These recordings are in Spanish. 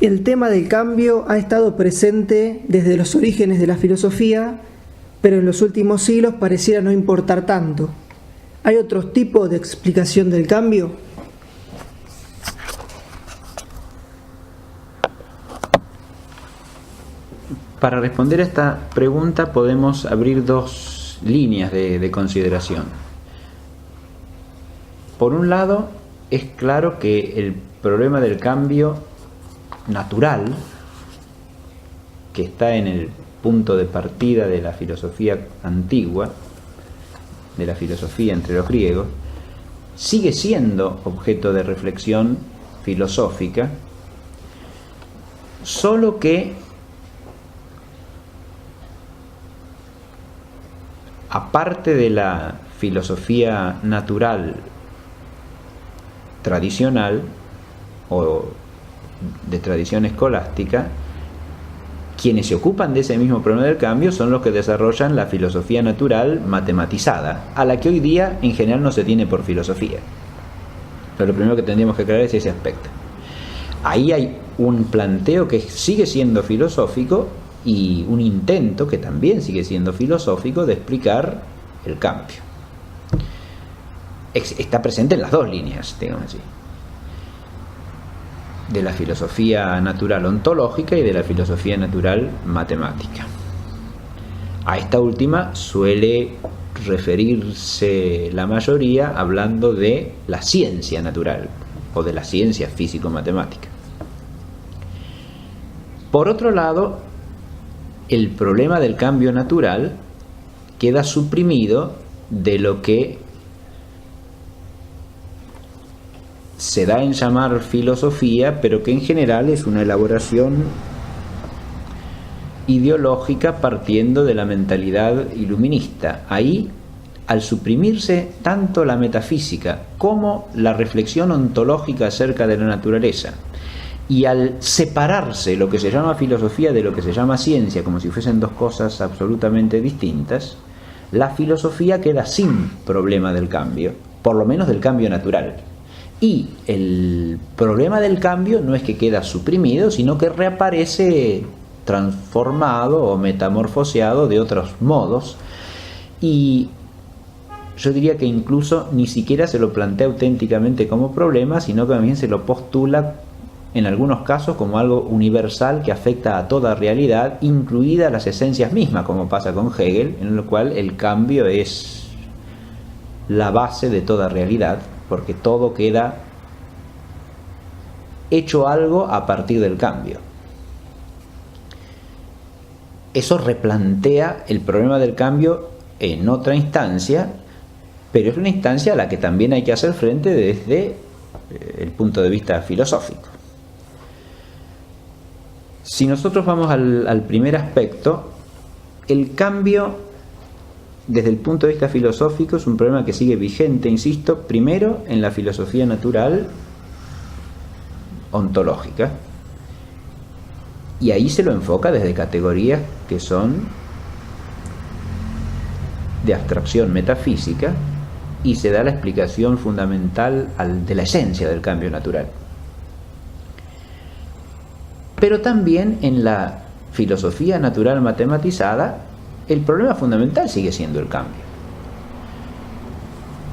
El tema del cambio ha estado presente desde los orígenes de la filosofía, pero en los últimos siglos pareciera no importar tanto. ¿Hay otro tipo de explicación del cambio? Para responder a esta pregunta podemos abrir dos líneas de consideración. Por un lado, es claro que el problema del cambio natural, que está en el punto de partida de la filosofía antigua, de la filosofía entre los griegos, sigue siendo objeto de reflexión filosófica, solo que aparte de la filosofía natural tradicional o de tradición escolástica, quienes se ocupan de ese mismo problema del cambio son los que desarrollan la filosofía natural matematizada, a la que hoy día en general no se tiene por filosofía. Pero lo primero que tendríamos que aclarar es ese aspecto. Ahí hay un planteo que sigue siendo filosófico y un intento que también sigue siendo filosófico de explicar el cambio. Está presente en las dos líneas, digamos así, de la filosofía natural ontológica y de la filosofía natural matemática. A esta última suele referirse la mayoría hablando de la ciencia natural o de la ciencia físico-matemática. Por otro lado, el problema del cambio natural queda suprimido de lo que se da en llamar filosofía, pero que en general es una elaboración ideológica partiendo de la mentalidad iluminista. Ahí, al suprimirse tanto la metafísica como la reflexión ontológica acerca de la naturaleza, y al separarse lo que se llama filosofía de lo que se llama ciencia, como si fuesen dos cosas absolutamente distintas, la filosofía queda sin problema del cambio, por lo menos del cambio natural. Y el problema del cambio no es que queda suprimido, sino que reaparece transformado o metamorfoseado de otros modos. Y yo diría que incluso ni siquiera se lo plantea auténticamente como problema, sino que también se lo postula en algunos casos como algo universal que afecta a toda realidad, incluidas las esencias mismas, como pasa con Hegel, en lo cual el cambio es la base de toda realidad, porque todo queda hecho algo a partir del cambio. Eso replantea el problema del cambio en otra instancia, pero es una instancia a la que también hay que hacer frente desde el punto de vista filosófico. Si nosotros vamos al primer aspecto, el cambio desde el punto de vista filosófico es un problema que sigue vigente, insisto, primero en la filosofía natural ontológica, y ahí se lo enfoca desde categorías que son de abstracción metafísica y se da la explicación fundamental de la esencia del cambio natural. Pero también en la filosofía natural matematizada el problema fundamental sigue siendo el cambio.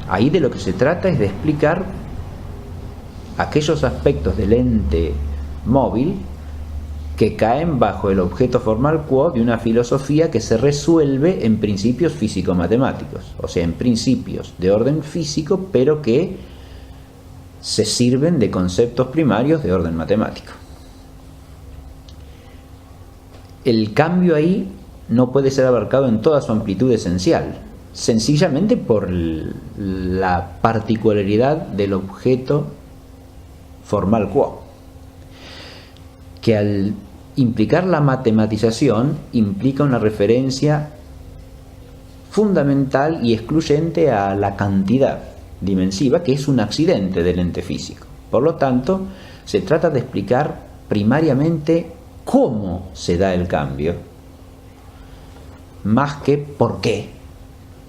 Ahí de lo que se trata es de explicar aquellos aspectos del ente móvil que caen bajo el objeto formal quo de una filosofía que se resuelve en principios físico-matemáticos, o sea, en principios de orden físico, pero que se sirven de conceptos primarios de orden matemático. El cambio ahí no puede ser abarcado en toda su amplitud esencial, sencillamente por la particularidad del objeto formal quo, que al implicar la matematización implica una referencia fundamental y excluyente a la cantidad dimensiva, que es un accidente del ente físico. Por lo tanto, se trata de explicar primariamente cómo se da el cambio, más que por qué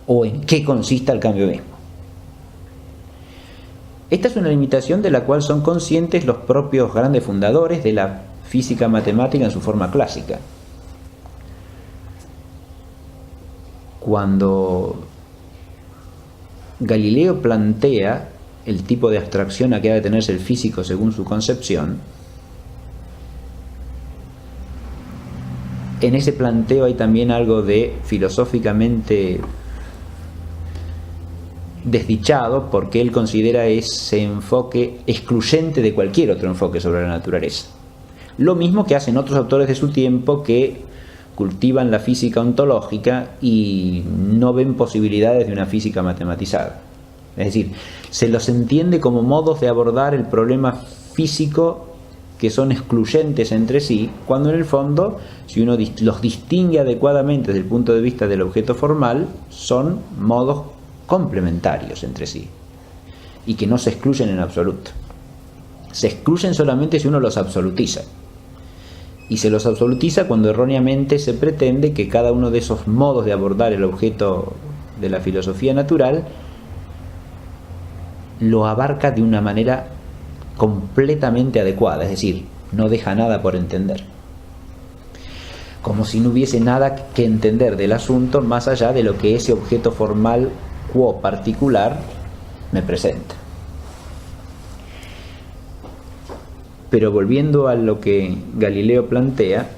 o en qué consiste el cambio mismo. Esta es una limitación de la cual son conscientes los propios grandes fundadores de la física matemática en su forma clásica. Cuando Galileo plantea el tipo de abstracción a que ha de tenerse el físico según su concepción, en ese planteo hay también algo de filosóficamente desdichado, porque él considera ese enfoque excluyente de cualquier otro enfoque sobre la naturaleza. Lo mismo que hacen otros autores de su tiempo que cultivan la física ontológica y no ven posibilidades de una física matematizada. Es decir, se los entiende como modos de abordar el problema físico que son excluyentes entre sí, cuando en el fondo, si uno los distingue adecuadamente desde el punto de vista del objeto formal, son modos complementarios entre sí y que no se excluyen en absoluto. Se excluyen solamente si uno los absolutiza, y se los absolutiza cuando erróneamente se pretende que cada uno de esos modos de abordar el objeto de la filosofía natural lo abarca de una manera completamente adecuada, es decir, no deja nada por entender, como si no hubiese nada que entender del asunto más allá de lo que ese objeto formal quo particular me presenta. Pero volviendo a lo que Galileo plantea,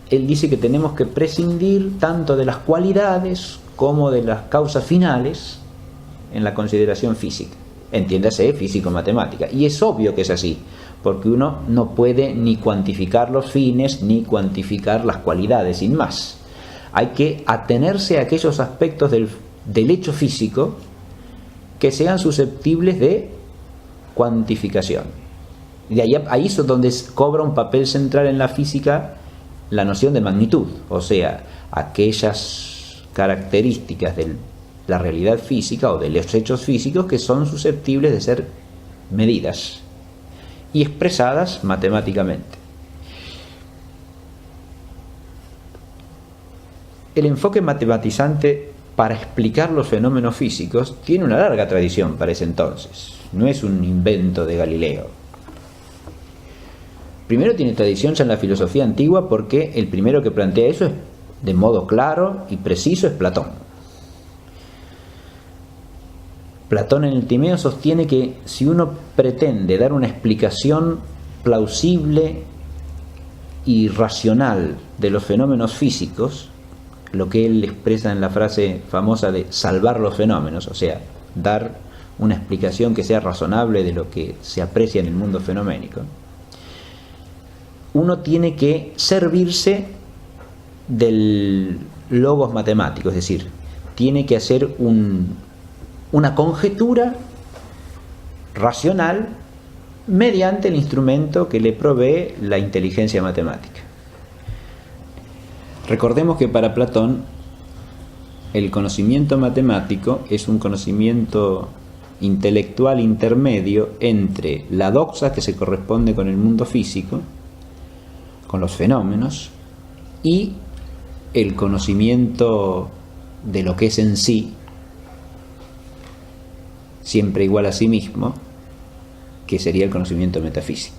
él dice que tenemos que prescindir tanto de las cualidades como de las causas finales en la consideración física, entiéndase físico-matemática. Y es obvio que es así, porque uno no puede ni cuantificar los fines ni cuantificar las cualidades sin más. Hay que atenerse a aquellos aspectos del hecho físico que sean susceptibles de cuantificación. Y de ahí es donde cobra un papel central en la física la noción de magnitud, o sea, aquellas características de la realidad física o de los hechos físicos que son susceptibles de ser medidas y expresadas matemáticamente. El enfoque matematizante para explicar los fenómenos físicos tiene una larga tradición para ese entonces, no es un invento de Galileo. Primero tiene tradición ya en la filosofía antigua, porque el primero que plantea eso de modo claro y preciso es Platón. Platón en el Timeo sostiene que si uno pretende dar una explicación plausible y racional de los fenómenos físicos, lo que él expresa en la frase famosa de salvar los fenómenos, o sea, dar una explicación que sea razonable de lo que se aprecia en el mundo fenoménico, uno tiene que servirse del logos matemático, es decir, tiene que hacer una conjetura racional mediante el instrumento que le provee la inteligencia matemática. Recordemos que para Platón el conocimiento matemático es un conocimiento intelectual intermedio entre la doxa, que se corresponde con el mundo físico, con los fenómenos, y el conocimiento de lo que es en sí, siempre igual a sí mismo, que sería el conocimiento metafísico,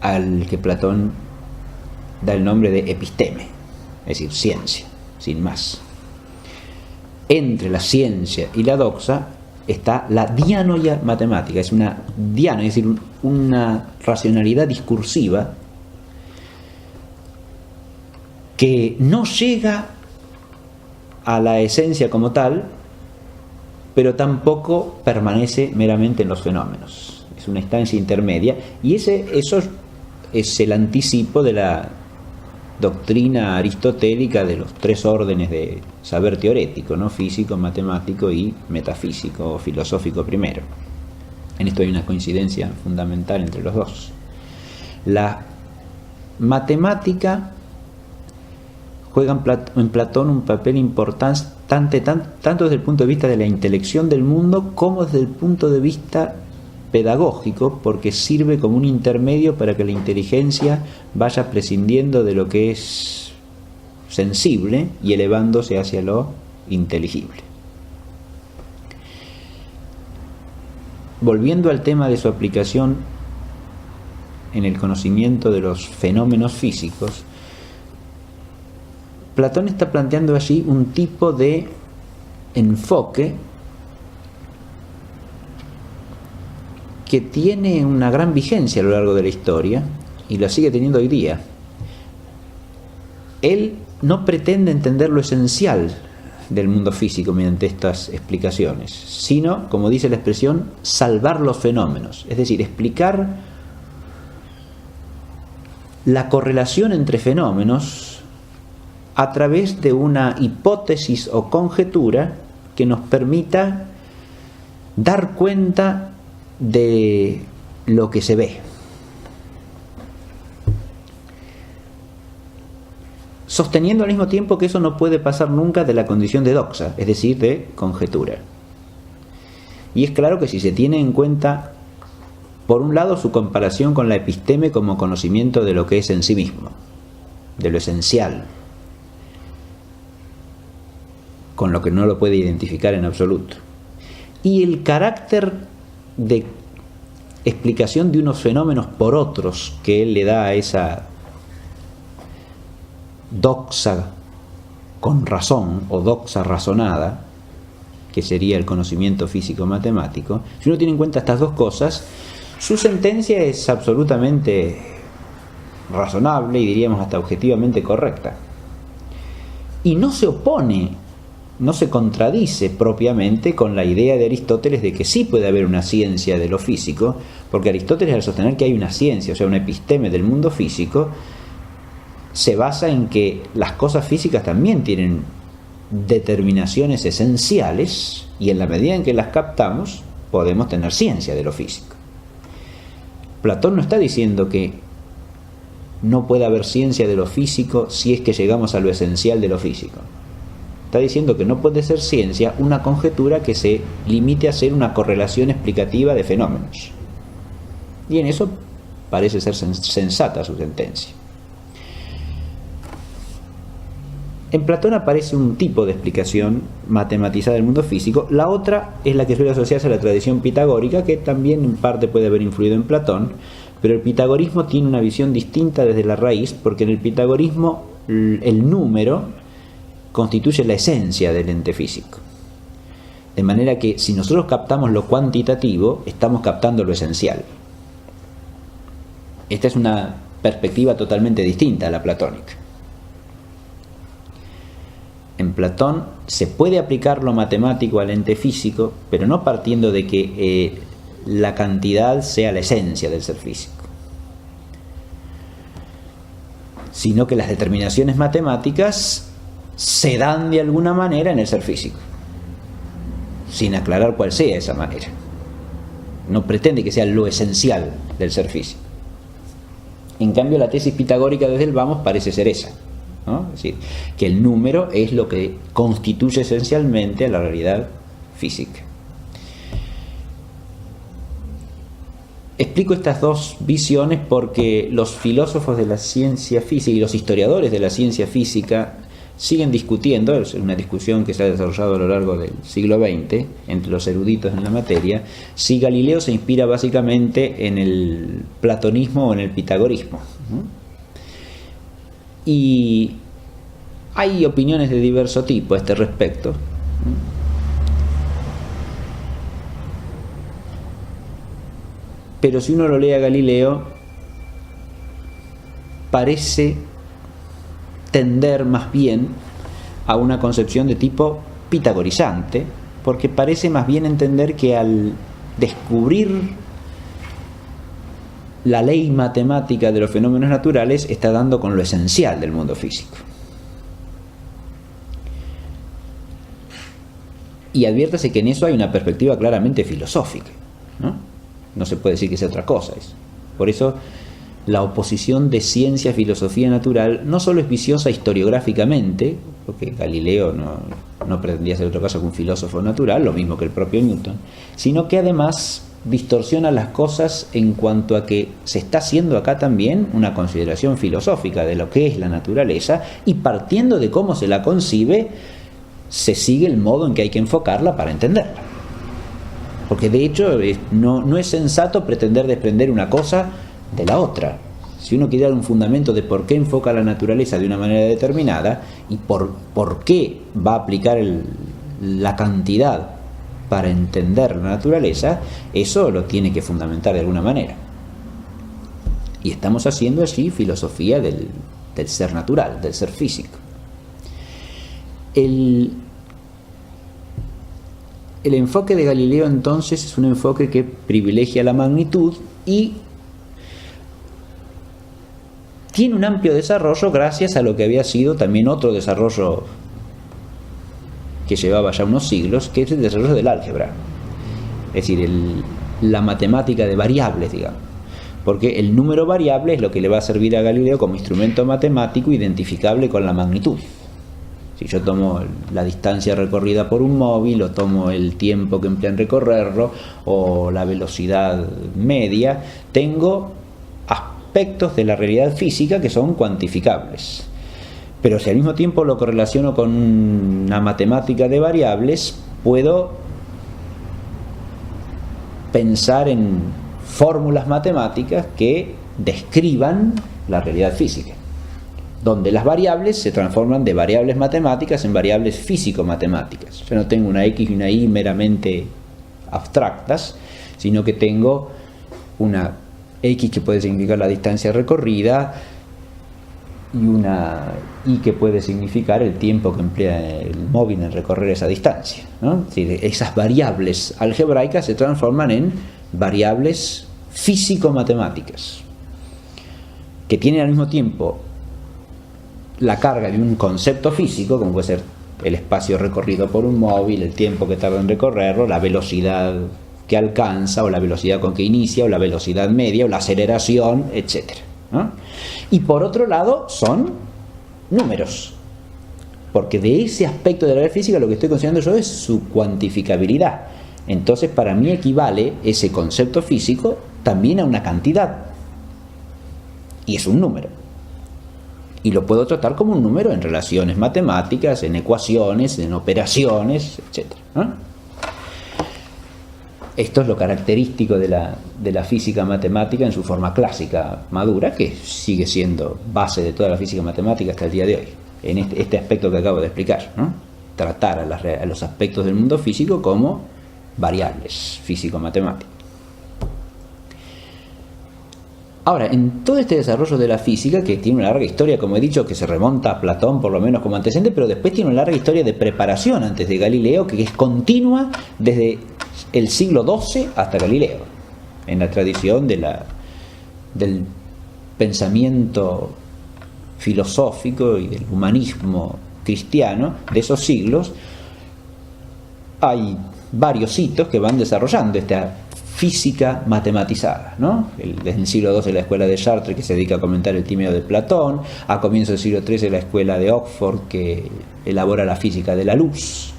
al que Platón da el nombre de episteme, es decir, ciencia, sin más. Entre la ciencia y la doxa está la dianoia matemática, es una dianoia, es decir, una racionalidad discursiva que no llega a la esencia como tal, pero tampoco permanece meramente en los fenómenos. Es una instancia intermedia, y eso es el anticipo de la doctrina aristotélica de los tres órdenes de saber teorético, ¿no? Físico, matemático y metafísico o filosófico primero. En esto hay una coincidencia fundamental entre los dos. La matemática juega en Platón un papel importante tanto desde el punto de vista de la intelección del mundo como desde el punto de vista pedagógico, porque sirve como un intermedio para que la inteligencia vaya prescindiendo de lo que es sensible y elevándose hacia lo inteligible. Volviendo al tema de su aplicación en el conocimiento de los fenómenos físicos, Platón está planteando allí un tipo de enfoque que tiene una gran vigencia a lo largo de la historia y la sigue teniendo hoy día. Él no pretende entender lo esencial del mundo físico mediante estas explicaciones, sino, como dice la expresión, salvar los fenómenos, es decir, explicar la correlación entre fenómenos a través de una hipótesis o conjetura que nos permita dar cuenta de lo que se ve. Sosteniendo al mismo tiempo que eso no puede pasar nunca de la condición de doxa, es decir, de conjetura. Y es claro que si se tiene en cuenta, por un lado, su comparación con la episteme como conocimiento de lo que es en sí mismo, de lo esencial, con lo que no lo puede identificar en absoluto, y el carácter de explicación de unos fenómenos por otros que él le da a esa doxa con razón o doxa razonada, que sería el conocimiento físico-matemático. Si uno tiene en cuenta estas dos cosas, su sentencia es absolutamente razonable y diríamos hasta objetivamente correcta. Y no se opone, no se contradice propiamente con la idea de Aristóteles de que sí puede haber una ciencia de lo físico, porque Aristóteles, al sostener que hay una ciencia, o sea, una episteme del mundo físico, se basa en que las cosas físicas también tienen determinaciones esenciales y en la medida en que las captamos podemos tener ciencia de lo físico. Platón no está diciendo que no puede haber ciencia de lo físico si es que llegamos a lo esencial de lo físico. Está diciendo que no puede ser ciencia una conjetura que se limite a ser una correlación explicativa de fenómenos. Y en eso parece ser sensata su sentencia. En Platón aparece un tipo de explicación matematizada del mundo físico. La otra es la que suele asociarse a la tradición pitagórica, que también en parte puede haber influido en Platón, pero el pitagorismo tiene una visión distinta desde la raíz, porque en el pitagorismo el número constituye la esencia del ente físico. De manera que si nosotros captamos lo cuantitativo, estamos captando lo esencial. Esta es una perspectiva totalmente distinta a la platónica. En Platón se puede aplicar lo matemático al ente físico, pero no partiendo de que la cantidad sea la esencia del ser físico, sino que las determinaciones matemáticas se dan de alguna manera en el ser físico, sin aclarar cuál sea esa manera. No pretende que sea lo esencial del ser físico. En cambio, la tesis pitagórica desde el vamos parece ser esa, ¿no? Es decir, que el número es lo que constituye esencialmente a la realidad física. Explico estas dos visiones porque los filósofos de la ciencia física y los historiadores de la ciencia física siguen discutiendo, es una discusión que se ha desarrollado a lo largo del siglo XX entre los eruditos en la materia, si Galileo se inspira básicamente en el platonismo o en el pitagorismo, ¿no? Y hay opiniones de diverso tipo a este respecto. Pero si uno lo lee a Galileo, parece tender más bien a una concepción de tipo pitagorizante, porque parece más bien entender que al descubrir la ley matemática de los fenómenos naturales está dando con lo esencial del mundo físico. Y adviértase que en eso hay una perspectiva claramente filosófica, ¿no? No se puede decir que sea otra cosa. Por eso la oposición de ciencia, filosofía natural no solo es viciosa historiográficamente, porque Galileo no pretendía ser otra cosa que un filósofo natural, lo mismo que el propio Newton, sino que además distorsiona las cosas en cuanto a que se está haciendo acá también una consideración filosófica de lo que es la naturaleza, y partiendo de cómo se la concibe, se sigue el modo en que hay que enfocarla para entenderla. Porque de hecho no es sensato pretender desprender una cosa de la otra. Si uno quiere dar un fundamento de por qué enfoca la naturaleza de una manera determinada y por qué va a aplicar la cantidad para entender la naturaleza, eso lo tiene que fundamentar de alguna manera. Y estamos haciendo así filosofía del ser natural, del ser físico. El enfoque de Galileo entonces es un enfoque que privilegia la magnitud y tiene un amplio desarrollo gracias a lo que había sido también otro desarrollo que llevaba ya unos siglos, que es el desarrollo del álgebra. Es decir, la matemática de variables, digamos. Porque el número variable es lo que le va a servir a Galileo como instrumento matemático identificable con la magnitud. Si yo tomo la distancia recorrida por un móvil, o tomo el tiempo que emplea en recorrerlo, o la velocidad media, tengo aspectos de la realidad física que son cuantificables. Pero si al mismo tiempo lo correlaciono con una matemática de variables, puedo pensar en fórmulas matemáticas que describan la realidad física, donde las variables se transforman de variables matemáticas en variables físico-matemáticas. Yo no tengo una X y una Y meramente abstractas, sino que tengo una X que puede significar la distancia recorrida y una Y que puede significar el tiempo que emplea el móvil en recorrer esa distancia, ¿no? Es decir, esas variables algebraicas se transforman en variables físico-matemáticas, que tienen al mismo tiempo la carga de un concepto físico, como puede ser el espacio recorrido por un móvil, el tiempo que tarda en recorrerlo, la velocidad que alcanza, o la velocidad con que inicia, o la velocidad media, o la aceleración, etc., ¿no? Y por otro lado son números, porque de ese aspecto de la realidad física lo que estoy considerando yo es su cuantificabilidad. Entonces para mí equivale ese concepto físico también a una cantidad, y es un número, y lo puedo tratar como un número en relaciones matemáticas, en ecuaciones, en operaciones, etc., ¿no? Esto es lo característico de la física matemática en su forma clásica madura, que sigue siendo base de toda la física matemática hasta el día de hoy, en este aspecto que acabo de explicar, ¿no? Tratar a los aspectos del mundo físico como variables físico-matemáticas. Ahora, en todo este desarrollo de la física, que tiene una larga historia, como he dicho, que se remonta a Platón por lo menos como antecedente, pero después tiene una larga historia de preparación antes de Galileo, que es continua desde el siglo XII hasta Galileo, en la tradición del pensamiento filosófico y del humanismo cristiano de esos siglos. Hay varios hitos que van desarrollando esta física matematizada, ¿no? Desde el siglo XII la escuela de Chartres, que se dedica a comentar el Timeo de Platón; a comienzos del siglo XIII la escuela de Oxford, que elabora la física de la luz,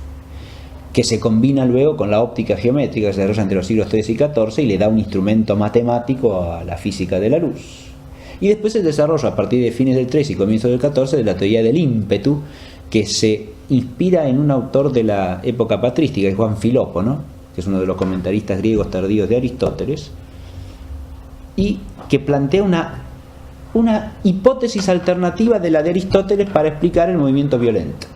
que se combina luego con la óptica geométrica, que se desarrolla entre los siglos XIII y XIV y le da un instrumento matemático a la física de la luz. Y después el desarrollo a partir de fines del XIII y comienzos del XIV de la teoría del ímpetu, que se inspira en un autor de la época patrística, que es Juan Filópo, ¿no? Que es uno de los comentaristas griegos tardíos de Aristóteles, y que plantea una hipótesis alternativa de la de Aristóteles para explicar el movimiento violento.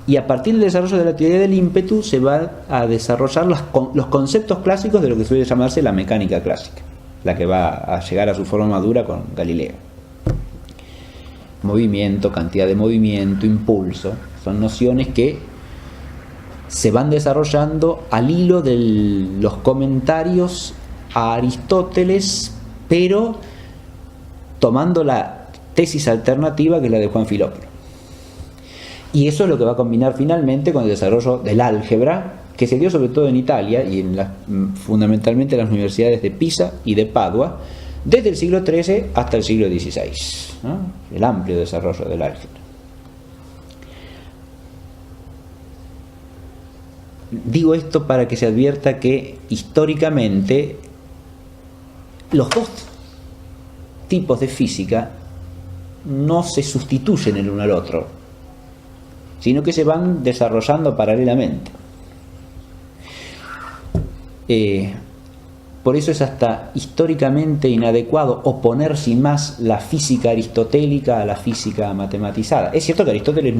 Y a partir del desarrollo de la teoría del ímpetu se va a desarrollar los conceptos clásicos de lo que suele llamarse la mecánica clásica, la que va a llegar a su forma madura con Galileo. Movimiento, cantidad de movimiento, impulso, son nociones que se van desarrollando al hilo de los comentarios a Aristóteles, pero tomando la tesis alternativa que es la de Juan Filópo. Y eso es lo que va a combinar finalmente con el desarrollo del álgebra, que se dio sobre todo en Italia y fundamentalmente en las universidades de Pisa y de Padua, desde el siglo XIII hasta el siglo XVI, ¿no? El amplio desarrollo del álgebra. Digo esto para que se advierta que históricamente los dos tipos de física no se sustituyen el uno al otro, sino que se van desarrollando paralelamente. Por eso es hasta históricamente inadecuado oponer sin más la física aristotélica a la física matematizada. Es cierto que Aristóteles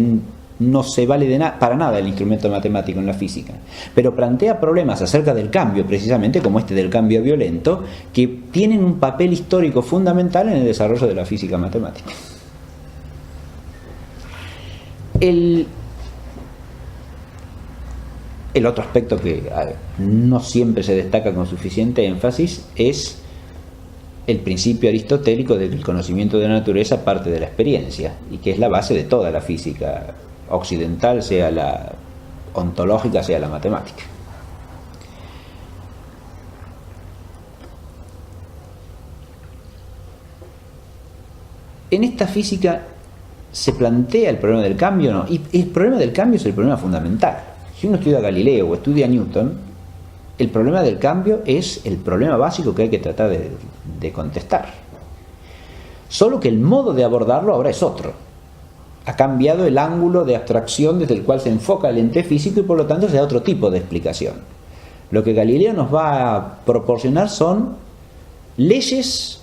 no se vale para nada el instrumento matemático en la física, pero plantea problemas acerca del cambio, precisamente como este del cambio violento, que tienen un papel histórico fundamental en el desarrollo de la física matemática. El otro aspecto que no siempre se destaca con suficiente énfasis es el principio aristotélico de que el conocimiento de la naturaleza parte de la experiencia, y que es la base de toda la física occidental, sea la ontológica, sea la matemática. En esta física se plantea el problema del cambio, ¿no? Y el problema del cambio es el problema fundamental. Si uno estudia a Galileo o estudia a Newton, el problema del cambio es el problema básico que hay que tratar de contestar. Solo que el modo de abordarlo ahora es otro. Ha cambiado el ángulo de abstracción desde el cual se enfoca el ente físico y por lo tanto se da otro tipo de explicación. Lo que Galileo nos va a proporcionar son leyes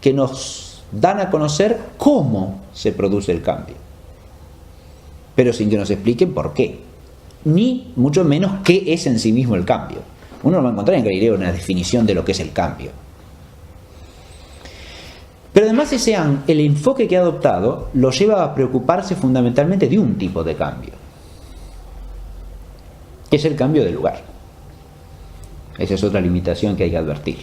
que nos dan a conocer cómo se produce el cambio, pero sin que nos expliquen por qué, ni mucho menos qué es en sí mismo el cambio. Uno no va a encontrar en Galileo una definición de lo que es el cambio. Pero además el enfoque que ha adoptado lo lleva a preocuparse fundamentalmente de un tipo de cambio, que es el cambio de lugar. Esa es otra limitación que hay que advertir.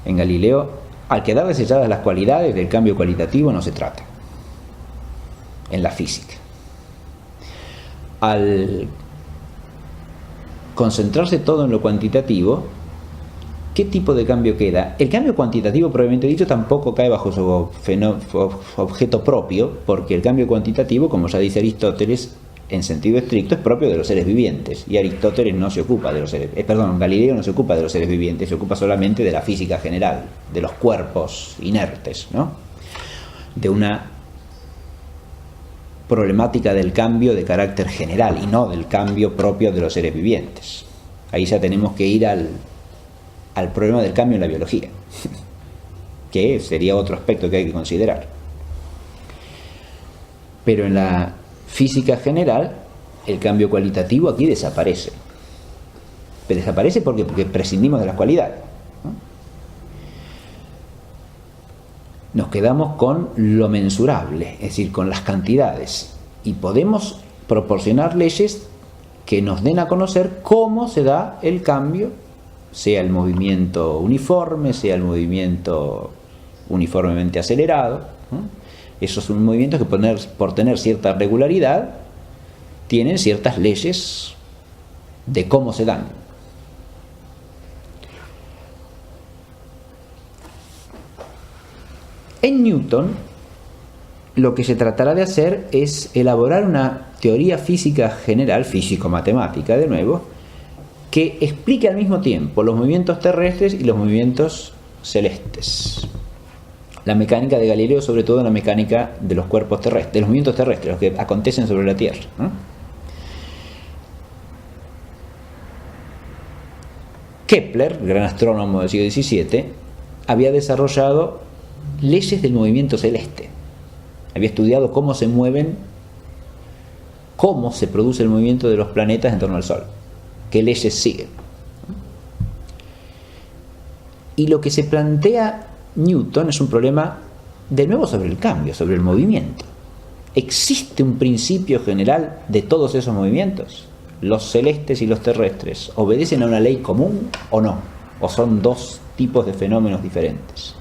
En Galileo, al quedar desechadas las cualidades del cambio cualitativo, no se trata. En la física. Al concentrarse todo en lo cuantitativo, ¿qué tipo de cambio queda? El cambio cuantitativo, propiamente dicho, tampoco cae bajo su objeto propio, porque el cambio cuantitativo, como ya dice Aristóteles, en sentido estricto, es propio de los seres vivientes, y Aristóteles no se ocupa de los seres, Galileo no se ocupa de los seres vivientes, se ocupa solamente de la física general, de los cuerpos inertes, ¿no? De una problemática del cambio de carácter general y no del cambio propio de los seres vivientes. Ahí ya tenemos que ir al problema del cambio en la biología, que sería otro aspecto que hay que considerar. Pero en la física general, el cambio cualitativo aquí desaparece. Pero desaparece porque prescindimos de las cualidades, ¿no? Nos quedamos con lo mensurable, es decir, con las cantidades, y podemos proporcionar leyes que nos den a conocer cómo se da el cambio, sea el movimiento uniforme, sea el movimiento uniformemente acelerado, ¿no? Esos son movimientos que por tener cierta regularidad tienen ciertas leyes de cómo se dan. En Newton, lo que se tratará de hacer es elaborar una teoría física general, físico-matemática de nuevo, que explique al mismo tiempo los movimientos terrestres y los movimientos celestes. La mecánica de Galileo, sobre todo la mecánica de los cuerpos terrestres, de los movimientos terrestres, los que acontecen sobre la Tierra, ¿no? Kepler, el gran astrónomo del siglo XVII, había desarrollado leyes del movimiento celeste. Había estudiado cómo se produce el movimiento de los planetas en torno al Sol, qué leyes siguen. Y lo que se plantea Newton es un problema, de nuevo, sobre el cambio, sobre el movimiento. ¿Existe un principio general de todos esos movimientos? ¿Los celestes y los terrestres obedecen a una ley común o no? ¿O son dos tipos de fenómenos diferentes?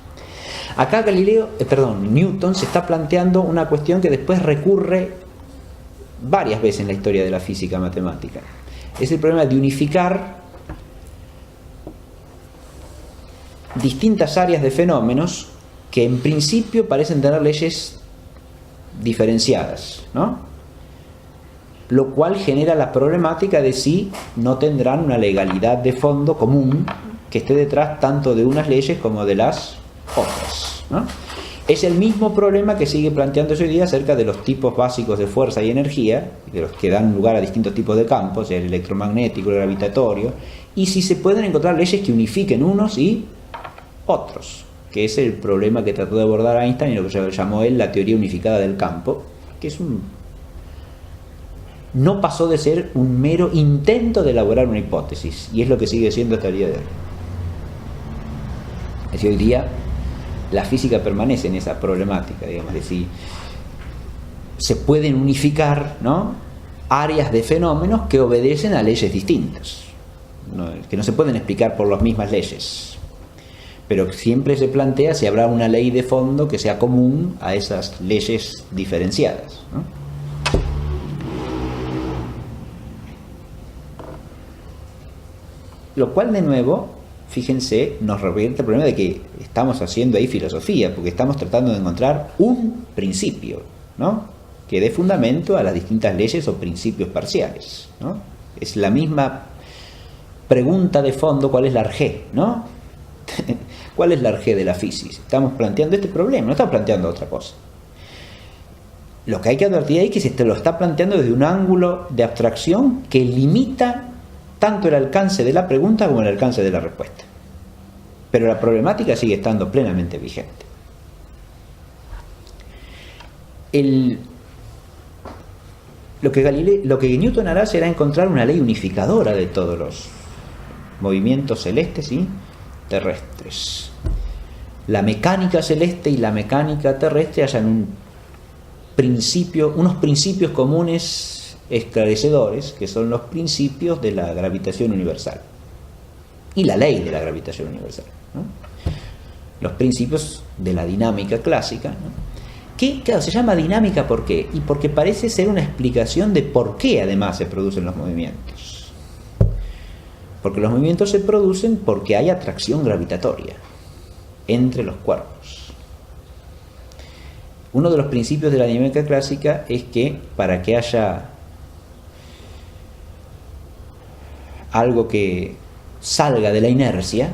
Acá Newton se está planteando una cuestión que después recurre varias veces en la historia de la física matemática. Es el problema de unificar distintas áreas de fenómenos que en principio parecen tener leyes diferenciadas, ¿no? Lo cual genera la problemática de si no tendrán una legalidad de fondo común que esté detrás tanto de unas leyes como de las otras, ¿no? Es el mismo problema que sigue planteándose hoy día acerca de los tipos básicos de fuerza y energía, de los que dan lugar a distintos tipos de campos, el electromagnético, el gravitatorio, y si se pueden encontrar leyes que unifiquen unos y otros, que es el problema que trató de abordar Einstein y lo que llamó él la teoría unificada del campo, que no pasó de ser un mero intento de elaborar una hipótesis, y es lo que sigue siendo hasta el día de hoy. Es decir, hoy día la física permanece en esa problemática, digamos, es decir, se pueden unificar, ¿no?, áreas de fenómenos que obedecen a leyes distintas, que no se pueden explicar por las mismas leyes, pero siempre se plantea si habrá una ley de fondo que sea común a esas leyes diferenciadas, ¿no? Lo cual, de nuevo, fíjense, nos revierte el problema de que estamos haciendo ahí filosofía, porque estamos tratando de encontrar un principio, ¿no?, que dé fundamento a las distintas leyes o principios parciales, ¿no? Es la misma pregunta de fondo, ¿cuál es la arjé, ¿no? ¿Cuál es la arjé de la física? Estamos planteando este problema, no estamos planteando otra cosa. Lo que hay que advertir ahí es que se lo está planteando desde un ángulo de abstracción que limita tanto el alcance de la pregunta como el alcance de la respuesta. Pero la problemática sigue estando plenamente vigente. Lo que Newton hará será encontrar una ley unificadora de todos los movimientos celestes y terrestres. La mecánica celeste y la mecánica terrestre hallan unos principios comunes esclarecedores, que son los principios de la gravitación universal y la ley de la gravitación universal, ¿no? Los principios de la dinámica clásica, ¿no?, que, claro, se llama dinámica, ¿por qué? Y porque parece ser una explicación de por qué además se producen los movimientos. Porque los movimientos se producen porque hay atracción gravitatoria entre los cuerpos. Uno de los principios de la dinámica clásica es que para que haya algo que salga de la inercia,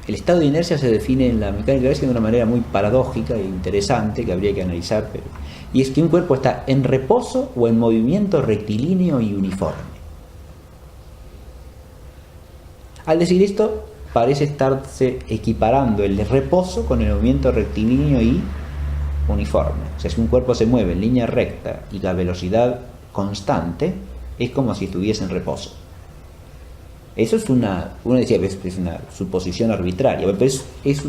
el estado de inercia se define en la mecánica clásica de una manera muy paradójica e interesante que habría que analizar, y es que un cuerpo está en reposo o en movimiento rectilíneo y uniforme. Al decir esto, parece estarse equiparando el reposo con el movimiento rectilíneo y uniforme. O sea, si un cuerpo se mueve en línea recta y la velocidad constante, es como si estuviese en reposo. Eso es uno decía que es una suposición arbitraria, pero es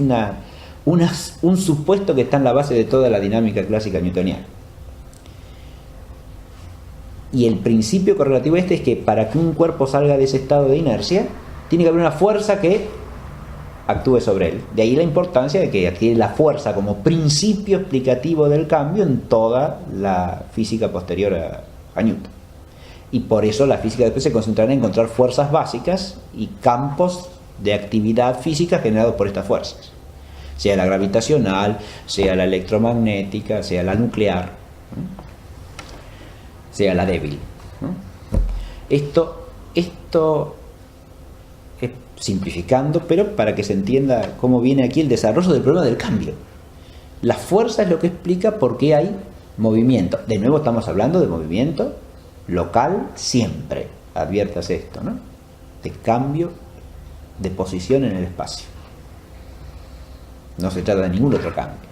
un supuesto que está en la base de toda la dinámica clásica newtoniana. Y el principio correlativo es que para que un cuerpo salga de ese estado de inercia, tiene que haber una fuerza que actúe sobre él. De ahí la importancia de que adquiere la fuerza como principio explicativo del cambio en toda la física posterior a Newton. Y por eso la física después se concentrará en encontrar fuerzas básicas y campos de actividad física generados por estas fuerzas, sea la gravitacional, sea la electromagnética, sea la nuclear, ¿no?, sea la débil, ¿no? Esto es simplificando, pero para que se entienda cómo viene aquí el desarrollo del problema del cambio. La fuerza es lo que explica por qué hay movimiento. De nuevo estamos hablando de movimiento local siempre, adviertas esto, ¿no?, de cambio de posición en el espacio. No se trata de ningún otro cambio.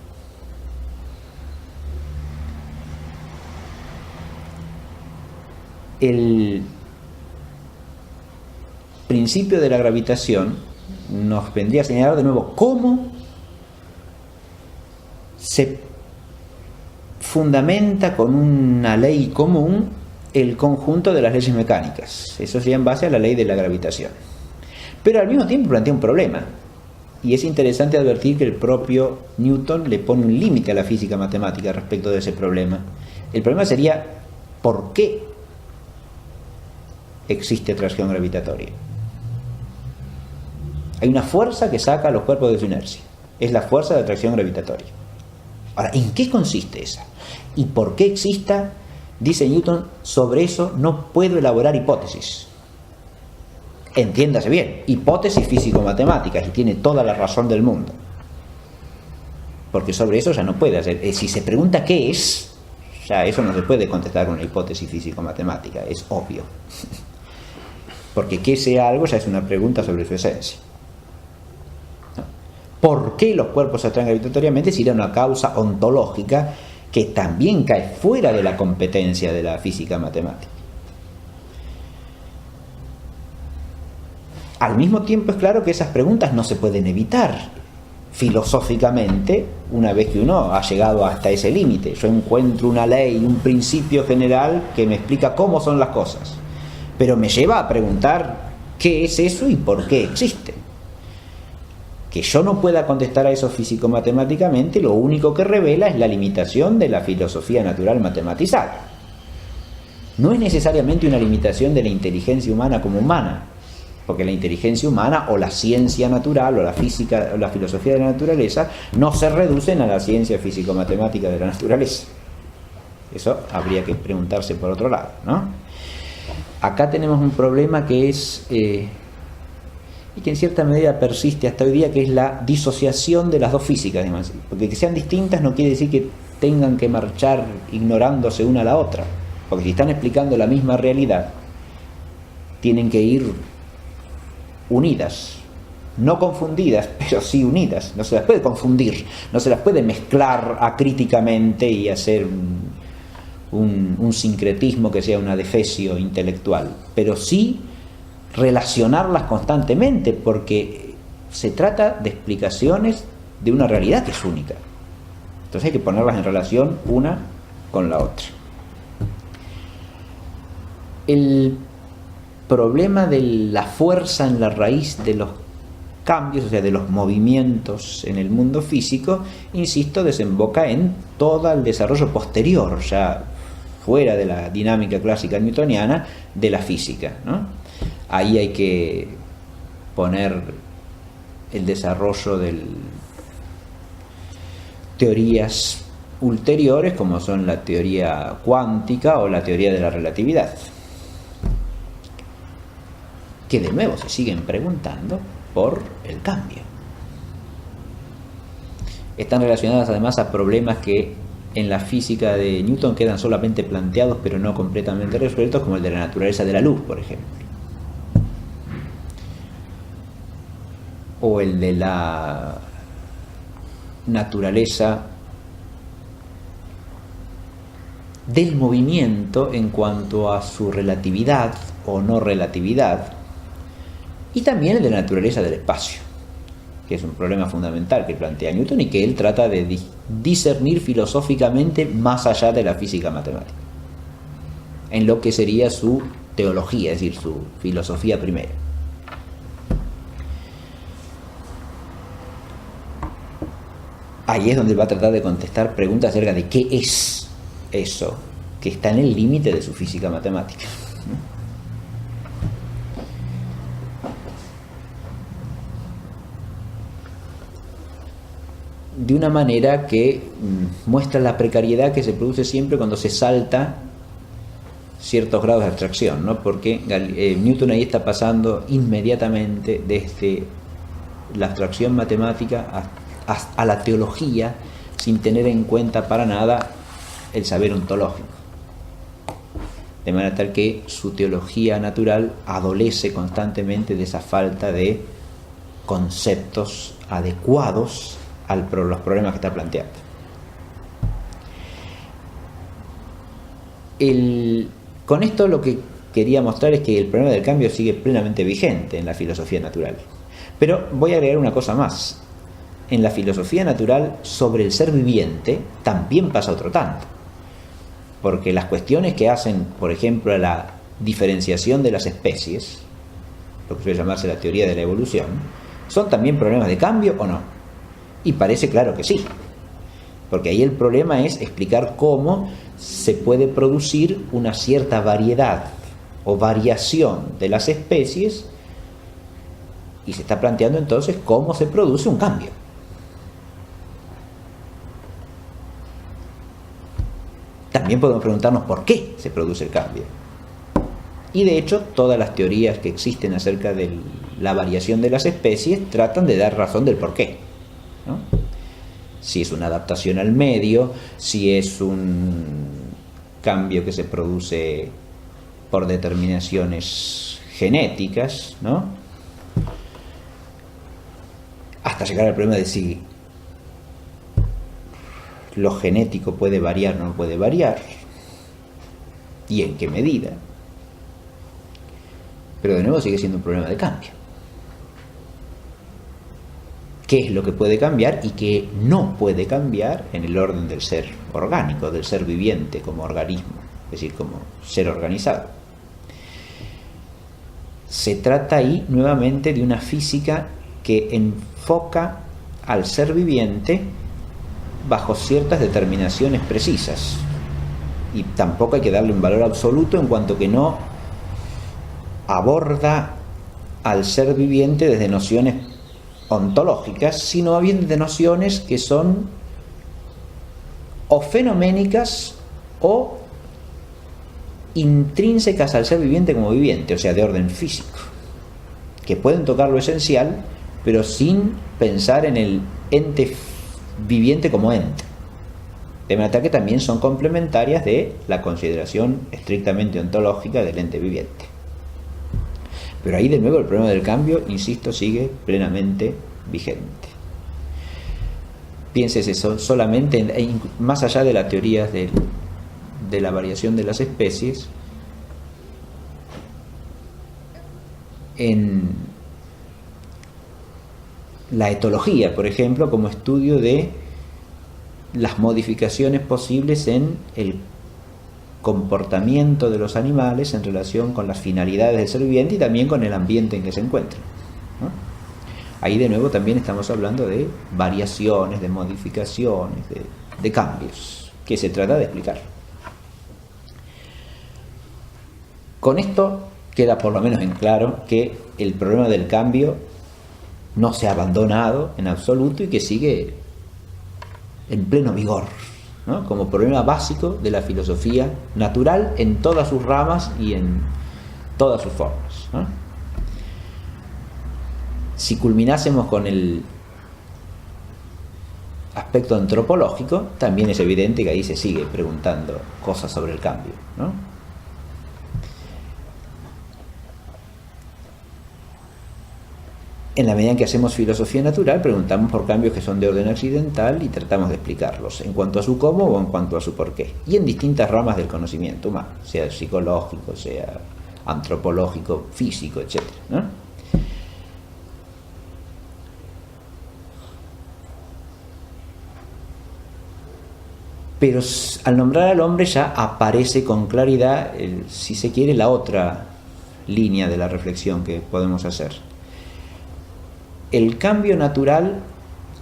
El principio de la gravitación nos vendría a señalar de nuevo cómo se fundamenta con una ley común el conjunto de las leyes mecánicas. Eso sería en base a la ley de la gravitación. Pero al mismo tiempo plantea un problema. Y es interesante advertir que el propio Newton le pone un límite a la física matemática respecto de ese problema. El problema sería ¿por qué existe atracción gravitatoria? Hay una fuerza que saca a los cuerpos de su inercia. Es la fuerza de atracción gravitatoria. Ahora, ¿en qué consiste esa? ¿Y por qué exista? Dice Newton, sobre eso no puedo elaborar hipótesis. Entiéndase bien, hipótesis físico-matemáticas, y tiene toda la razón del mundo. Porque sobre eso ya no puede hacer. Si se pregunta qué es, ya eso no se puede contestar con una hipótesis físico-matemática, es obvio. porque que sea algo ya es una pregunta sobre su esencia. ¿Por qué los cuerpos se atraen gravitatoriamente? Si era una causa ontológica que también cae fuera de la competencia de la física matemática. Al mismo tiempo es claro que esas preguntas no se pueden evitar filosóficamente una vez que uno ha llegado hasta ese límite. Yo encuentro una ley, un principio general que me explica cómo son las cosas, pero me lleva a preguntar qué es eso y por qué existe. Que yo no pueda contestar a eso físico-matemáticamente, lo único que revela es la limitación de la filosofía natural matematizada. No es necesariamente una limitación de la inteligencia humana como humana, porque la inteligencia humana o la ciencia natural o la física o la filosofía de la naturaleza no se reducen a la ciencia físico-matemática de la naturaleza. Eso habría que preguntarse por otro lado, ¿no? Acá tenemos un problema que es... y que en cierta medida persiste hasta hoy día, que es la disociación de las dos físicas, digamos. Porque que sean distintas no quiere decir que tengan que marchar ignorándose una a la otra, porque si están explicando la misma realidad, tienen que ir unidas, no confundidas, pero sí unidas. No se las puede confundir, no se las puede mezclar acríticamente y hacer un sincretismo que sea un adefesio intelectual, pero sí relacionarlas constantemente, porque se trata de explicaciones de una realidad que es única. Entonces hay que ponerlas en relación una con la otra. El problema de la fuerza en la raíz de los cambios, o sea, de los movimientos en el mundo físico, insisto, desemboca en todo el desarrollo posterior, ya fuera de la dinámica clásica newtoniana, de la física, ¿no? Ahí hay que poner el desarrollo de teorías ulteriores, como son la teoría cuántica o la teoría de la relatividad, que de nuevo se siguen preguntando por el cambio. Están relacionadas además a problemas que en la física de Newton quedan solamente planteados pero no completamente resueltos, como el de la naturaleza de la luz, por ejemplo, o el de la naturaleza del movimiento en cuanto a su relatividad o no relatividad, y también el de la naturaleza del espacio, que es un problema fundamental que plantea Newton y que él trata de discernir filosóficamente más allá de la física matemática, en lo que sería su teología, es decir, su filosofía primera. Ahí es donde va a tratar de contestar preguntas acerca de qué es eso que está en el límite de su física matemática. De una manera que muestra la precariedad que se produce siempre cuando se salta ciertos grados de abstracción, ¿no? Porque Newton ahí está pasando inmediatamente desde la abstracción matemática a la teología, sin tener en cuenta para nada el saber ontológico, de manera tal que su teología natural adolece constantemente de esa falta de conceptos adecuados a los problemas que está planteando. Con esto lo que quería mostrar es que el problema del cambio sigue plenamente vigente en la filosofía natural, pero voy a agregar una cosa más. En la filosofía natural sobre el ser viviente también pasa otro tanto, porque las cuestiones que hacen, por ejemplo, a la diferenciación de las especies, lo que suele llamarse la teoría de la evolución, ¿son también problemas de cambio o no? Y parece claro que sí, porque ahí el problema es explicar cómo se puede producir una cierta variedad o variación de las especies, y se está planteando entonces cómo se produce un cambio. También podemos preguntarnos por qué se produce el cambio. Y de hecho, todas las teorías que existen acerca de la variación de las especies tratan de dar razón del por qué, ¿no? Si es una adaptación al medio, si es un cambio que se produce por determinaciones genéticas, ¿no? Hasta llegar al problema de si lo genético puede variar o no puede variar, y en qué medida. Pero de nuevo sigue siendo un problema de cambio. ¿Qué es lo que puede cambiar y qué no puede cambiar en el orden del ser orgánico, del ser viviente como organismo, es decir, como ser organizado? Se trata ahí nuevamente de una física que enfoca al ser viviente bajo ciertas determinaciones precisas, y tampoco hay que darle un valor absoluto en cuanto que no aborda al ser viviente desde nociones ontológicas, sino bien desde nociones que son o fenoménicas o intrínsecas al ser viviente como viviente, o sea, de orden físico, que pueden tocar lo esencial, pero sin pensar en el ente viviente como ente, de manera que también son complementarias de la consideración estrictamente ontológica del ente viviente. Pero ahí de nuevo el problema del cambio, insisto, sigue plenamente vigente. Pienses eso solamente más allá de las teorías de la variación de las especies, en la etología, por ejemplo, como estudio de las modificaciones posibles en el comportamiento de los animales en relación con las finalidades del ser viviente y también con el ambiente en que se encuentran, ¿no? Ahí de nuevo también estamos hablando de variaciones, de modificaciones, de cambios, que se trata de explicar. Con esto queda por lo menos en claro que el problema del cambio no se ha abandonado en absoluto y que sigue en pleno vigor, ¿no? Como problema básico de la filosofía natural en todas sus ramas y en todas sus formas, ¿no? Si culminásemos con el aspecto antropológico, también es evidente que ahí se sigue preguntando cosas sobre el cambio, ¿no? En la medida en que hacemos filosofía natural, preguntamos por cambios que son de orden accidental y tratamos de explicarlos en cuanto a su cómo o en cuanto a su por qué. Y en distintas ramas del conocimiento humano, sea psicológico, sea antropológico, físico, etc., ¿no? Pero al nombrar al hombre ya aparece con claridad, si se quiere, la otra línea de la reflexión que podemos hacer. El cambio natural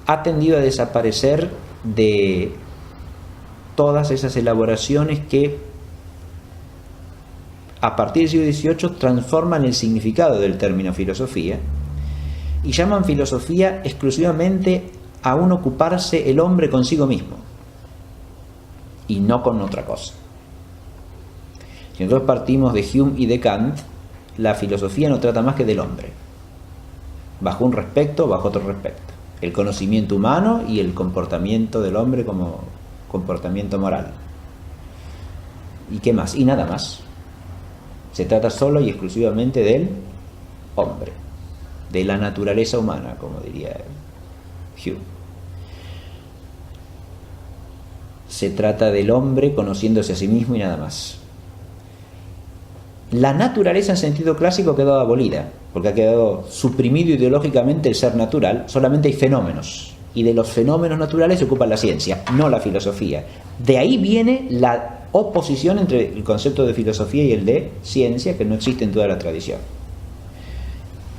ha tendido a desaparecer de todas esas elaboraciones que a partir del siglo XVIII transforman el significado del término filosofía y llaman filosofía exclusivamente a un ocuparse el hombre consigo mismo y no con otra cosa. Si nosotros partimos de Hume y de Kant, la filosofía no trata más que del hombre, bajo un respecto, bajo otro respecto, el conocimiento humano y el comportamiento del hombre como comportamiento moral. ¿Y qué más? Y nada más. Se trata solo y exclusivamente del hombre, de la naturaleza humana, como diría Hume. Se trata del hombre conociéndose a sí mismo y nada más. La naturaleza en sentido clásico ha quedado abolida, porque ha quedado suprimido ideológicamente el ser natural. Solamente hay fenómenos, y de los fenómenos naturales se ocupa la ciencia, no la filosofía. De ahí viene la oposición entre el concepto de filosofía y el de ciencia, que no existe en toda la tradición.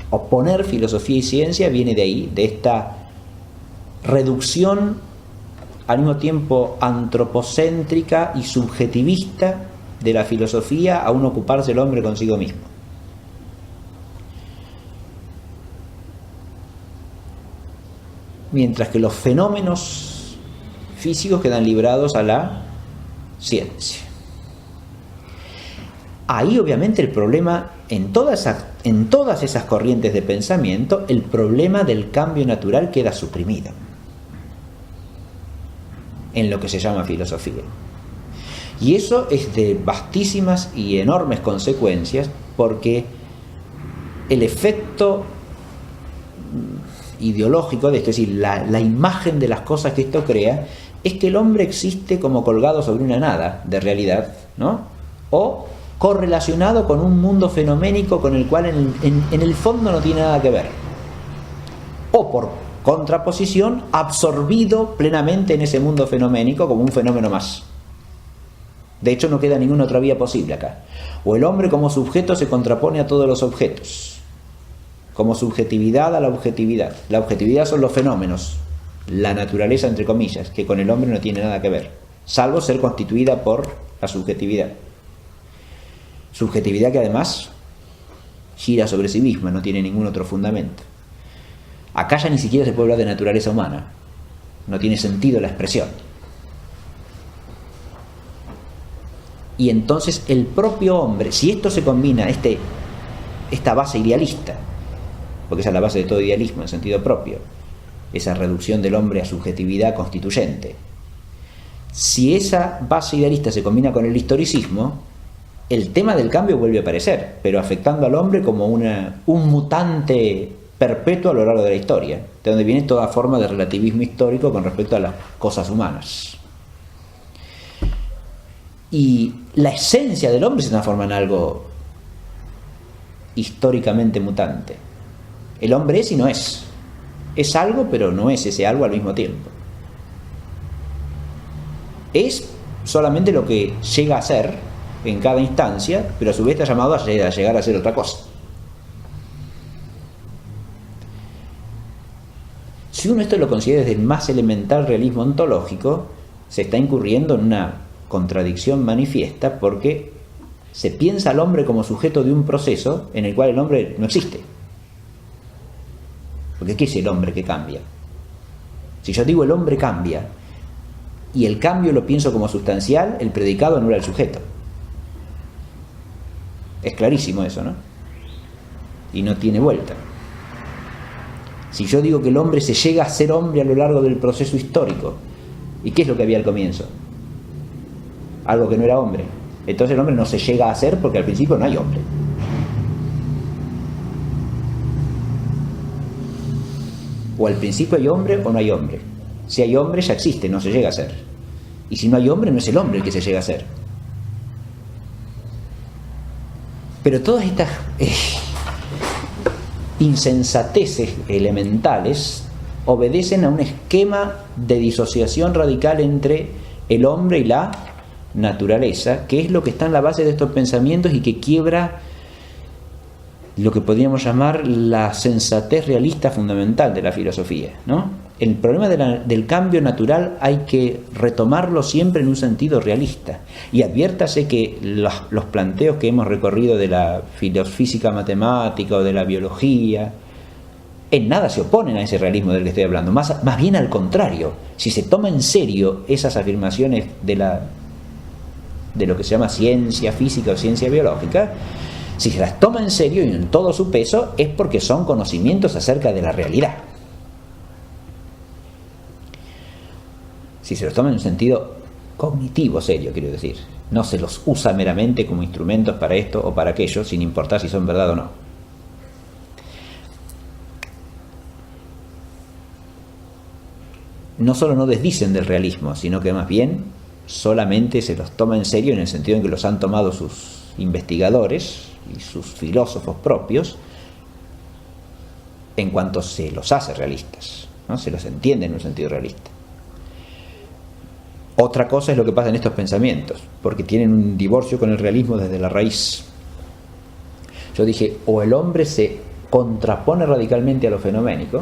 Oponer filosofía y ciencia viene de ahí, de esta reducción al mismo tiempo antropocéntrica y subjetivista de la filosofía a un ocuparse el hombre consigo mismo. Mientras que los fenómenos físicos quedan librados a la ciencia. Ahí obviamente el problema, en todas esas corrientes de pensamiento, el problema del cambio natural queda suprimido en lo que se llama filosofía. Y eso es de vastísimas y enormes consecuencias, porque el efecto ideológico de esto, es decir, la imagen de las cosas que esto crea, es que el hombre existe como colgado sobre una nada de realidad, ¿no? O correlacionado con un mundo fenoménico con el cual en el fondo no tiene nada que ver. O por contraposición, absorbido plenamente en ese mundo fenoménico como un fenómeno más. De hecho, no queda ninguna otra vía posible acá. O el hombre como sujeto se contrapone a todos los objetos, como subjetividad a la objetividad. La objetividad son los fenómenos, la naturaleza, entre comillas, que con el hombre no tiene nada que ver, salvo ser constituida por la subjetividad. Subjetividad que además gira sobre sí misma, no tiene ningún otro fundamento. Acá ya ni siquiera se puede hablar de naturaleza humana, no tiene sentido la expresión. Y entonces el propio hombre, si esto se combina, esta base idealista, porque esa es la base de todo idealismo en sentido propio, esa reducción del hombre a subjetividad constituyente, si esa base idealista se combina con el historicismo, el tema del cambio vuelve a aparecer, pero afectando al hombre como un mutante perpetuo a lo largo de la historia, de donde viene toda forma de relativismo histórico con respecto a las cosas humanas. Y la esencia del hombre se transforma en algo históricamente mutante. El hombre es y no es. Es algo, pero no es ese algo al mismo tiempo. Es solamente lo que llega a ser en cada instancia, pero a su vez está llamado a llegar a ser otra cosa. Si uno esto lo considera desde el más elemental realismo ontológico, se está incurriendo en una contradicción manifiesta, porque se piensa al hombre como sujeto de un proceso en el cual el hombre no existe. Porque ¿qué es el hombre que cambia? Si yo digo el hombre cambia y el cambio lo pienso como sustancial, el predicado anula el sujeto. Es clarísimo eso, ¿no? Y no tiene vuelta. Si yo digo que el hombre se llega a ser hombre a lo largo del proceso histórico, ¿y qué es lo que había al comienzo? Algo que no era hombre. Entonces el hombre no se llega a ser porque al principio no hay hombre. O al principio hay hombre o no hay hombre. Si hay hombre ya existe, no se llega a ser. Y si no hay hombre, no es el hombre el que se llega a ser. Pero todas estas insensateces elementales obedecen a un esquema de disociación radical entre el hombre y la naturaleza, que es lo que está en la base de estos pensamientos y que quiebra lo que podríamos llamar la sensatez realista fundamental de la filosofía, ¿no? El problema del cambio natural hay que retomarlo siempre en un sentido realista. Y adviértase que los planteos que hemos recorrido de la física matemática o de la biología en nada se oponen a ese realismo del que estoy hablando. Más bien al contrario. Si se toma en serio esas afirmaciones de lo que se llama ciencia física o ciencia biológica, si se las toma en serio y en todo su peso, es porque son conocimientos acerca de la realidad. Si se los toma en un sentido cognitivo serio, quiero decir, no se los usa meramente como instrumentos para esto o para aquello, sin importar si son verdad o no. No solo no desdicen del realismo, sino que más bien solamente se los toma en serio en el sentido en que los han tomado sus investigadores y sus filósofos propios, en cuanto se los hace realistas, ¿no? Se los entiende en un sentido realista. Otra cosa es lo que pasa en estos pensamientos, porque tienen un divorcio con el realismo desde la raíz. Yo dije, o el hombre se contrapone radicalmente a lo fenoménico,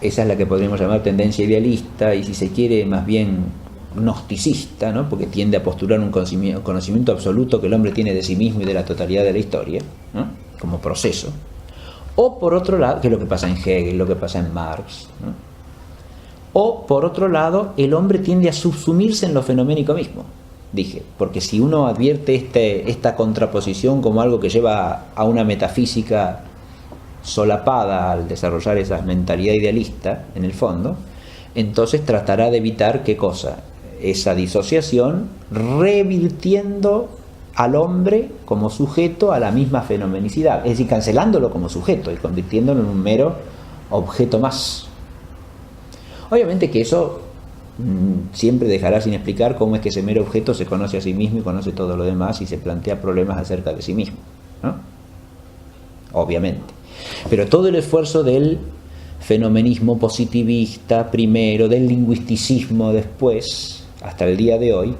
esa es la que podríamos llamar tendencia idealista, y si se quiere más bien gnosticista, ¿no? Porque tiende a postular un conocimiento absoluto que el hombre tiene de sí mismo y de la totalidad de la historia, ¿no? Como proceso. O por otro lado, que es lo que pasa en Hegel, lo que pasa en Marx, ¿no? O por otro lado, el hombre tiende a subsumirse en lo fenoménico mismo, dije, porque si uno advierte esta contraposición como algo que lleva a una metafísica solapada al desarrollar esa mentalidad idealista, en el fondo, entonces tratará de evitar, ¿qué cosa? Esa disociación, revirtiendo al hombre como sujeto a la misma fenomenicidad, es decir, cancelándolo como sujeto y convirtiéndolo en un mero objeto más. Obviamente que eso siempre dejará sin explicar cómo es que ese mero objeto se conoce a sí mismo y conoce todo lo demás y se plantea problemas acerca de sí mismo, ¿no? Obviamente. Pero todo el esfuerzo del fenomenismo positivista primero, del lingüisticismo después, hasta el día de hoy,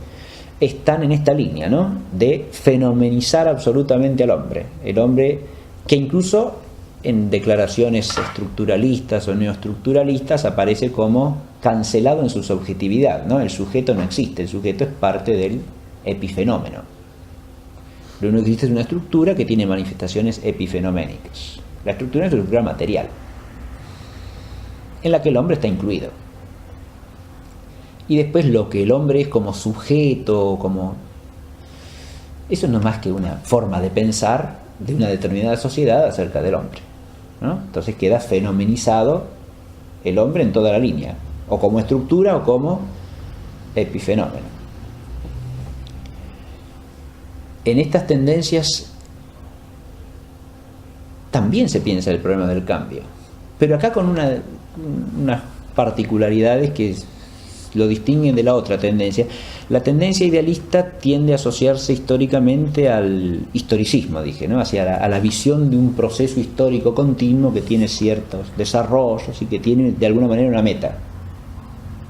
están en esta línea, ¿no? De fenomenizar absolutamente al hombre. El hombre que incluso en declaraciones estructuralistas o neoestructuralistas aparece como cancelado en su subjetividad, ¿no? El sujeto no existe, el sujeto es parte del epifenómeno. Lo único que existe es una estructura que tiene manifestaciones epifenoménicas. La estructura es una estructura material, en la que el hombre está incluido. Y después lo que el hombre es como sujeto, como... eso no es más que una forma de pensar de una determinada sociedad acerca del hombre, ¿no? Entonces queda fenomenizado el hombre en toda la línea, o como estructura o como epifenómeno. En estas tendencias también se piensa el problema del cambio, pero acá con unas particularidades que lo distinguen de la otra tendencia. La tendencia idealista tiende a asociarse históricamente al historicismo, dije, ¿no? A la visión de un proceso histórico continuo que tiene ciertos desarrollos y que tiene de alguna manera una meta.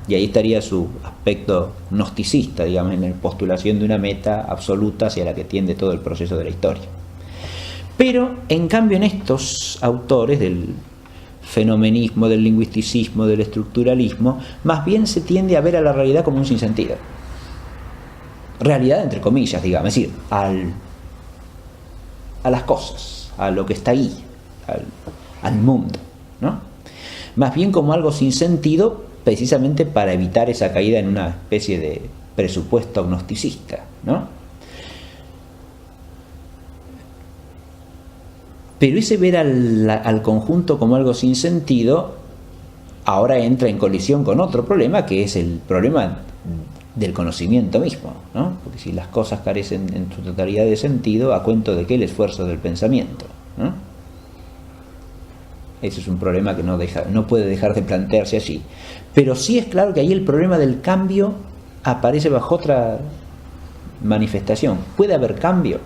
Y ahí estaría su aspecto gnosticista, digamos, en la postulación de una meta absoluta hacia la que tiende todo el proceso de la historia. Pero, en cambio, en estos autores del fenomenismo, del lingüisticismo, del estructuralismo, más bien se tiende a ver a la realidad como un sinsentido. Realidad entre comillas, digamos, es decir, a las cosas, a lo que está ahí, al mundo, ¿no? Más bien como algo sin sentido, precisamente para evitar esa caída en una especie de presupuesto gnosticista, ¿no? Pero ese ver al conjunto como algo sin sentido ahora entra en colisión con otro problema, que es el problema del conocimiento mismo, ¿no? Porque si las cosas carecen en su totalidad de sentido, ¿a cuento de qué el esfuerzo del pensamiento, ¿no? Ese es un problema que no puede dejar de plantearse allí. Pero sí es claro que ahí el problema del cambio aparece bajo otra manifestación. ¿Puede haber cambio?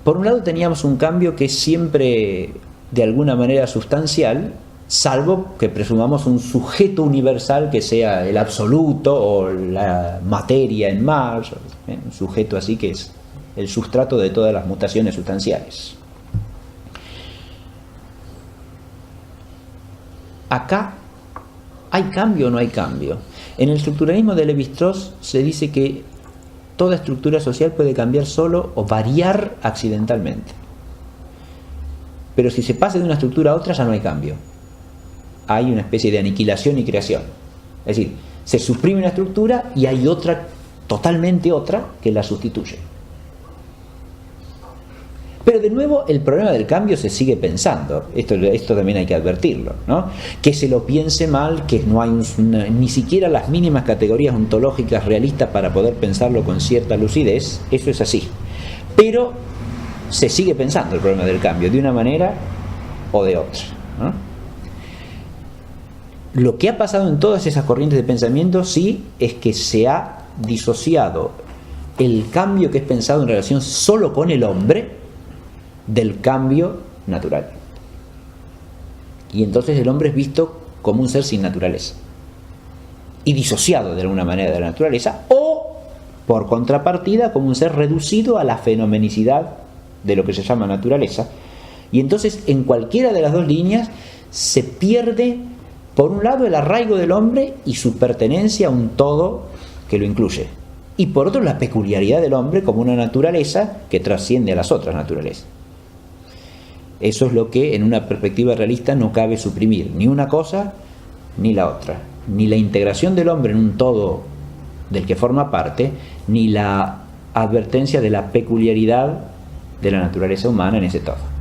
Por un lado teníamos un cambio que es siempre de alguna manera sustancial, salvo que presumamos un sujeto universal que sea el absoluto o la materia en Marx, un sujeto así que es el sustrato de todas las mutaciones sustanciales. Acá, ¿hay cambio o no hay cambio? En el estructuralismo de Lévi-Strauss se dice que toda estructura social puede cambiar solo o variar accidentalmente. Pero si se pasa de una estructura a otra ya no hay cambio. Hay una especie de aniquilación y creación. Es decir, se suprime una estructura y hay otra, totalmente otra, que la sustituye. Pero de nuevo el problema del cambio se sigue pensando. Esto también hay que advertirlo, ¿no? Que se lo piense mal, que no hay ni siquiera las mínimas categorías ontológicas realistas para poder pensarlo con cierta lucidez, eso es así. Pero se sigue pensando el problema del cambio, de una manera o de otra, ¿no? Lo que ha pasado en todas esas corrientes de pensamiento, sí, es que se ha disociado el cambio que es pensado en relación solo con el hombre del cambio natural. Y entonces el hombre es visto como un ser sin naturaleza y disociado de alguna manera de la naturaleza, o por contrapartida como un ser reducido a la fenomenicidad de lo que se llama naturaleza. Y entonces en cualquiera de las dos líneas se pierde por un lado el arraigo del hombre y su pertenencia a un todo que lo incluye, y por otro la peculiaridad del hombre como una naturaleza que trasciende a las otras naturalezas. Eso es lo que en una perspectiva realista no cabe suprimir, ni una cosa ni la otra, ni la integración del hombre en un todo del que forma parte, ni la advertencia de la peculiaridad de la naturaleza humana en ese todo.